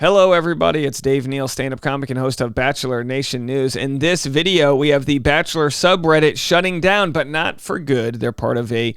Hello, everybody. It's Dave Neal, stand-up comic and host of Bachelor Nation News. In this video, we have the Bachelor subreddit shutting down, but not for good. They're part of a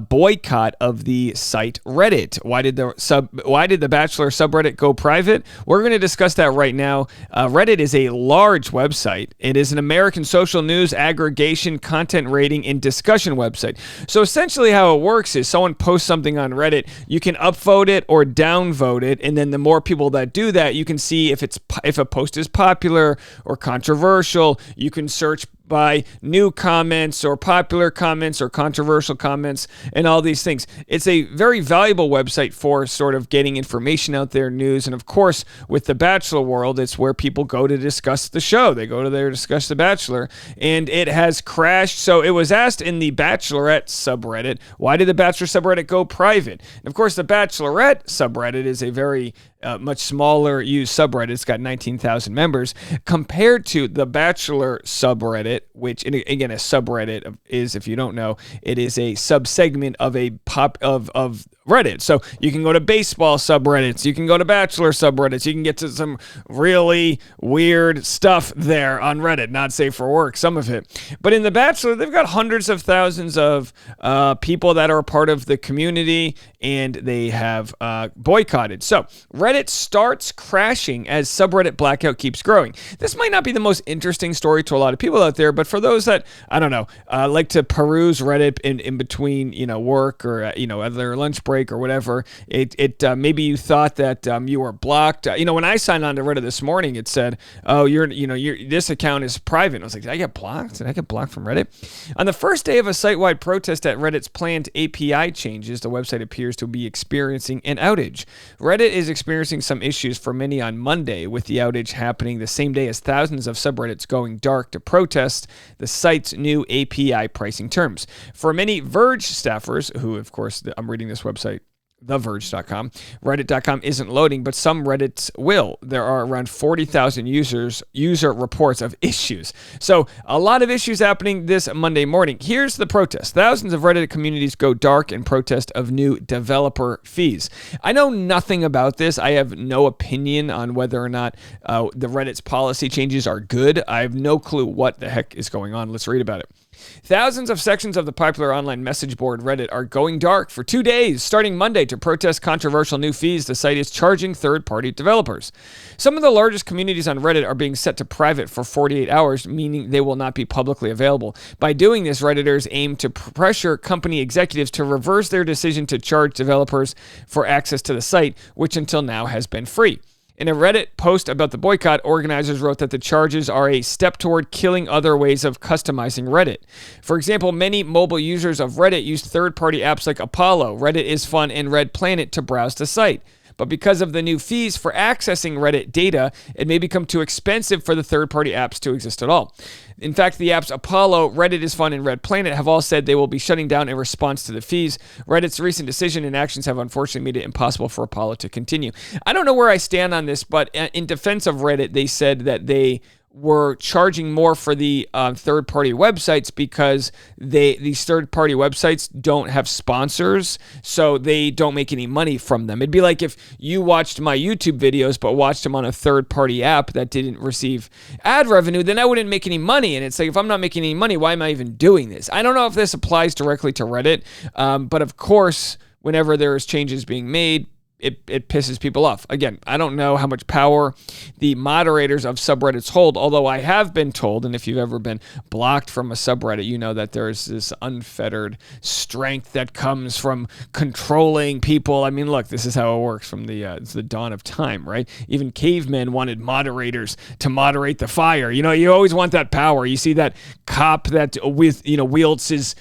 boycott of the site Reddit. Why did the Bachelor subreddit go private? We're going to discuss that right now. Reddit is a large website. It is an American social news aggregation, content rating, and discussion website. So essentially, how it works is someone posts something on Reddit, you can upvote it or downvote it, and then the more people that do that, you can see if a post is popular or controversial. You can search by new comments or popular comments or controversial comments and all these things. It's a very valuable website for sort of getting information out there, news, and of course, with the Bachelor world, it's where people go to discuss the show. They go to there to discuss The Bachelor, and it has crashed. So it was asked in the Bachelorette subreddit, why did the Bachelor subreddit go private? And of course, the Bachelorette subreddit is a very much smaller used subreddit. It's got 19,000 members compared to the Bachelor subreddit, which, and again, a subreddit is, if you don't know, it is a subsegment of of Reddit. So you can go to baseball subreddits, you can go to Bachelor subreddits, you can get to some really weird stuff there on Reddit, not safe for work, some of it. But in the Bachelor, they've got hundreds of thousands of people that are a part of the community, and they have boycotted. So Reddit starts crashing as subreddit blackout keeps growing. This might not be the most interesting story to a lot of people out there, but for those that, I don't know, like to peruse Reddit in between, work or, at their lunch break or whatever, maybe you thought that you were blocked. When I signed on to Reddit this morning, it said, oh, this account is private. And I was like, did I get blocked? Did I get blocked from Reddit? On the first day of a site-wide protest at Reddit's planned API changes, the website appears to be experiencing an outage. Reddit is experiencing some issues for many on Monday, with the outage happening the same day as thousands of subreddits going dark to protest the site's new API pricing terms. For many Verge staffers, who, of course, I'm reading this website, theverge.com, reddit.com isn't loading, but some Reddits will. There are around 40,000 user reports of issues. So a lot of issues happening this Monday morning. Here's the protest. Thousands of Reddit communities go dark in protest of new developer fees. I know nothing about this. I have no opinion on whether or not the Reddit's policy changes are good. I have no clue what the heck is going on. Let's read about it. Thousands of sections of the popular online message board Reddit are going dark for 2 days, starting Monday, to protest controversial new fees the site is charging third-party developers. Some of the largest communities on Reddit are being set to private for 48 hours, meaning they will not be publicly available. By doing this, Redditors aim to pressure company executives to reverse their decision to charge developers for access to the site, which until now has been free. In a Reddit post about the boycott, organizers wrote that the charges are a step toward killing other ways of customizing Reddit. For example, many mobile users of Reddit use third-party apps like Apollo, Reddit is Fun, and Red Planet to browse the site. But because of the new fees for accessing Reddit data, it may become too expensive for the third-party apps to exist at all. In fact, the apps Apollo, Reddit is Fun, and Red Planet have all said they will be shutting down in response to the fees. Reddit's recent decision and actions have unfortunately made it impossible for Apollo to continue. I don't know where I stand on this, but in defense of Reddit, they said that they were charging more for the third-party websites because these third-party websites don't have sponsors, so they don't make any money from them. It'd be like if you watched my YouTube videos but watched them on a third-party app that didn't receive ad revenue, then I wouldn't make any money. And it's like, if I'm not making any money, why am I even doing this? I don't know if this applies directly to Reddit, but of course, whenever there's changes being made, it pisses people off. Again, I don't know how much power the moderators of subreddits hold, although I have been told, and if you've ever been blocked from a subreddit, you know that there's this unfettered strength that comes from controlling people. I mean, look, this is how it works from it's the dawn of time, right? Even cavemen wanted moderators to moderate the fire. You always want that power. You see that cop that wields his,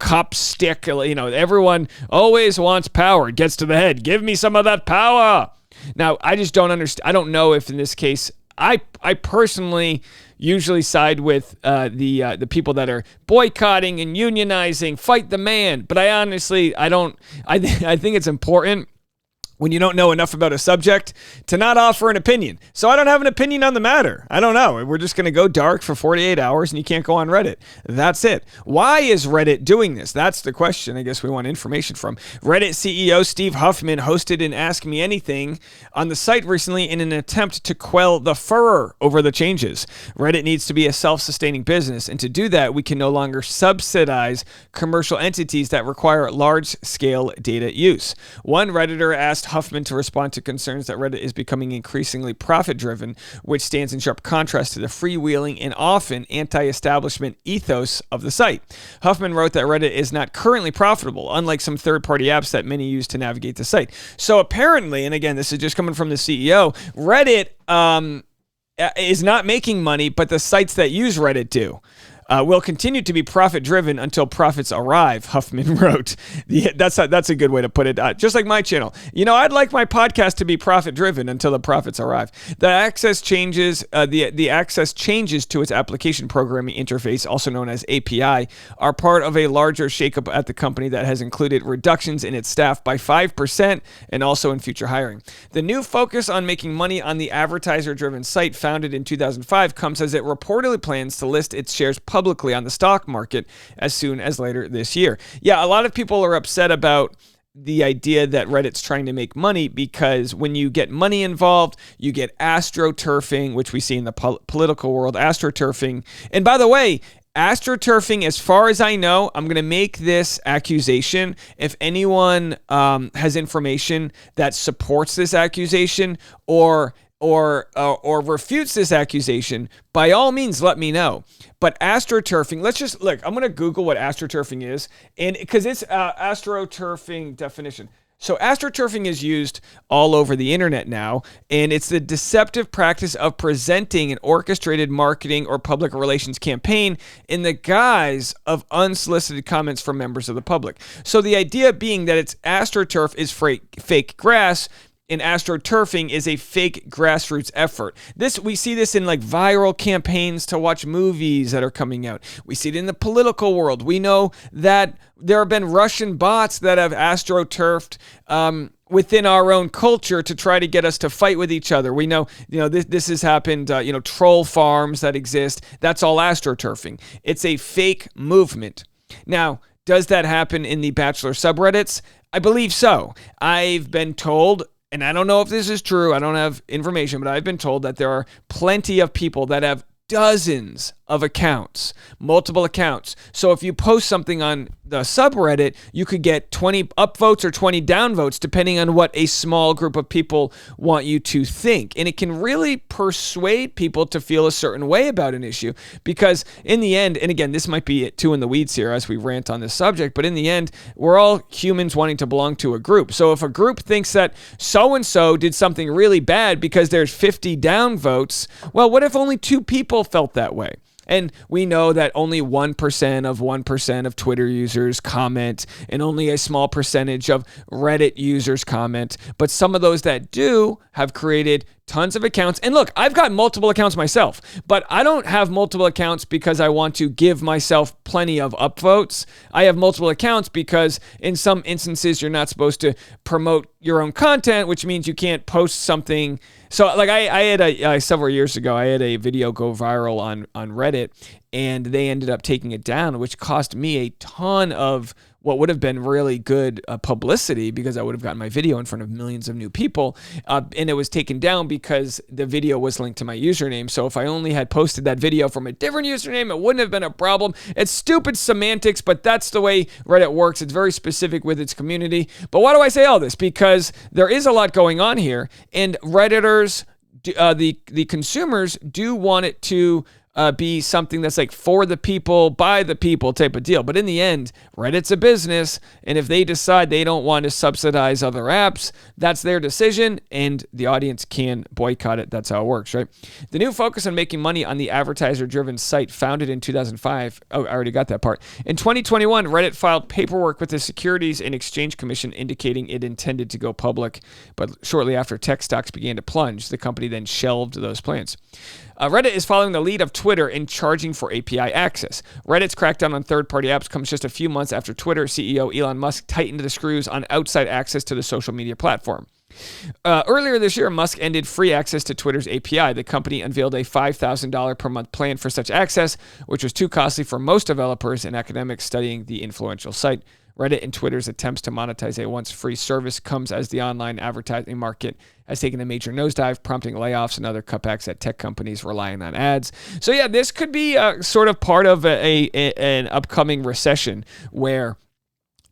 cop stick. Everyone always wants power. It gets to the head. Give me some of that power. Now, I just don't understand. I don't know if in this case, I personally usually side with the people that are boycotting and unionizing, fight the man. But I honestly, I think it's important when you don't know enough about a subject to not offer an opinion. So I don't have an opinion on the matter. I don't know. We're just going to go dark for 48 hours and you can't go on Reddit. That's it. Why is Reddit doing this? That's the question I guess we want information from. Reddit CEO Steve Huffman hosted an Ask Me Anything on the site recently in an attempt to quell the furor over the changes. Reddit needs to be a self-sustaining business, and to do that, we can no longer subsidize commercial entities that require large-scale data use. One Redditor asked Huffman to respond to concerns that Reddit is becoming increasingly profit-driven, which stands in sharp contrast to the freewheeling and often anti-establishment ethos of the site. Huffman wrote that Reddit is not currently profitable, unlike some third-party apps that many use to navigate the site. So apparently, and again, this is just coming from the CEO, Reddit is not making money, but the sites that use Reddit do. Will continue to be profit-driven until profits arrive, Huffman wrote. That's a good way to put it. Just like my channel. I'd like my podcast to be profit-driven until the profits arrive. The access changes to its application programming interface, also known as API, are part of a larger shakeup at the company that has included reductions in its staff by 5% and also in future hiring. The new focus on making money on the advertiser-driven site founded in 2005 comes as it reportedly plans to list its shares publicly on the stock market as soon as later this year. Yeah, a lot of people are upset about the idea that Reddit's trying to make money because when you get money involved, you get astroturfing, which we see in the political world, astroturfing. And by the way, astroturfing, as far as I know, I'm going to make this accusation. If anyone has information that supports this accusation or refutes this accusation, by all means, let me know. But astroturfing, let's just look. I'm going to Google what astroturfing is, and because it's astroturfing definition. So astroturfing is used all over the internet now, and it's the deceptive practice of presenting an orchestrated marketing or public relations campaign in the guise of unsolicited comments from members of the public. So the idea being that it's astroturf is fake grass, and astroturfing is a fake grassroots effort. We see this in like viral campaigns to watch movies that are coming out. We see it in the political world. We know that there have been Russian bots that have astroturfed within our own culture to try to get us to fight with each other. We know, this has happened, troll farms that exist. That's all astroturfing. It's a fake movement. Now, does that happen in the Bachelor subreddits? I believe so. I've been told, and I don't know if this is true, I don't have information, but I've been told that there are plenty of people that have dozens of accounts, multiple accounts. So if you post something on the subreddit, you could get 20 upvotes or 20 downvotes, depending on what a small group of people want you to think. And it can really persuade people to feel a certain way about an issue, because in the end, and again, this might be too in the weeds here as we rant on this subject, but in the end, we're all humans wanting to belong to a group. So if a group thinks that so-and-so did something really bad because there's 50 downvotes, well, what if only 2 people felt that way? And we know that only 1% of Twitter users comment, and only a small percentage of Reddit users comment. But some of those that do have created tons of accounts. And look, I've got multiple accounts myself, but I don't have multiple accounts because I want to give myself plenty of upvotes. I have multiple accounts because in some instances, you're not supposed to promote your own content, which means you can't post something. So like I had several years ago, I had a video go viral on Reddit, and they ended up taking it down, which cost me a ton of what would have been really good publicity, because I would have gotten my video in front of millions of new people. And it was taken down because the video was linked to my username. So if I only had posted that video from a different username, it wouldn't have been a problem. It's stupid semantics, but that's the way Reddit works. It's very specific with its community. But why do I say all this? Because there is a lot going on here, and Redditors, the consumers do want it to be something that's like for the people, by the people type of deal. But in the end, Reddit's a business, and if they decide they don't want to subsidize other apps, that's their decision, and the audience can boycott it. That's how it works, right? The new focus on making money on the advertiser-driven site founded in 2005. Oh, I already got that part. In 2021, Reddit filed paperwork with the Securities and Exchange Commission indicating it intended to go public, but shortly after tech stocks began to plunge, the company then shelved those plans. Reddit is following the lead of Twitter in charging for API access. Reddit's crackdown on third-party apps comes just a few months after Twitter CEO Elon Musk tightened the screws on outside access to the social media platform. Earlier this year, Musk ended free access to Twitter's API. The company unveiled a $5,000 per month plan for such access, which was too costly for most developers and academics studying the influential site. Reddit and Twitter's attempts to monetize a once free service comes as the online advertising market has taken a major nosedive, prompting layoffs and other cutbacks at tech companies relying on ads. So yeah, this could be sort of part of an upcoming recession where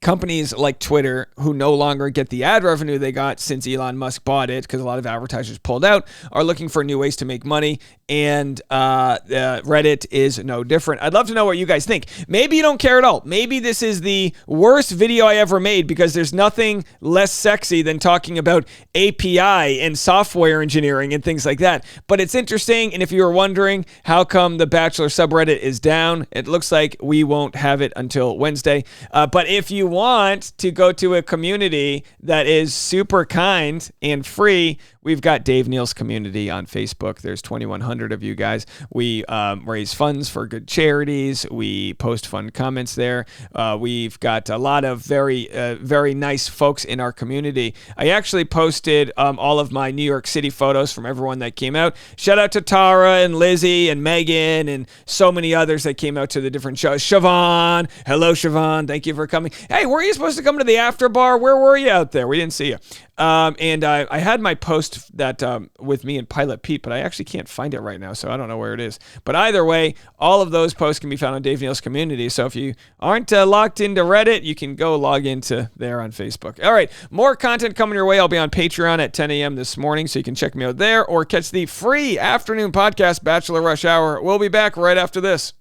companies like Twitter, who no longer get the ad revenue they got since Elon Musk bought it, because a lot of advertisers pulled out, are looking for new ways to make money. And Reddit is no different. I'd love to know what you guys think. Maybe you don't care at all. Maybe this is the worst video I ever made because there's nothing less sexy than talking about API and software engineering and things like that. But it's interesting. And if you were wondering how come the Bachelor subreddit is down, it looks like we won't have it until Wednesday. But if you want to go to a community that is super kind and free, we've got Dave Neal's community on Facebook. There's 2,100 of you guys. We raise funds for good charities. We post fun comments there. We've got a lot of very nice folks in our community. I actually posted all of my New York City photos from everyone that came out. Shout out to Tara and Lizzie and Megan and so many others that came out to the different shows. Siobhan. Hello, Siobhan. Thank you for coming. Hey, were you supposed to come to the after bar? Where were you out there? We didn't see you. And I had my post that with me and Pilot Pete, but I actually can't find it right now, so I don't know where it is. But either way, all of those posts can be found on Dave Neal's community. So if you aren't locked into Reddit, you can go log into there on Facebook. All right, more content coming your way. I'll be on Patreon at 10 a.m. this morning, so you can check me out there or catch the free afternoon podcast, Bachelor Rush Hour. We'll be back right after this.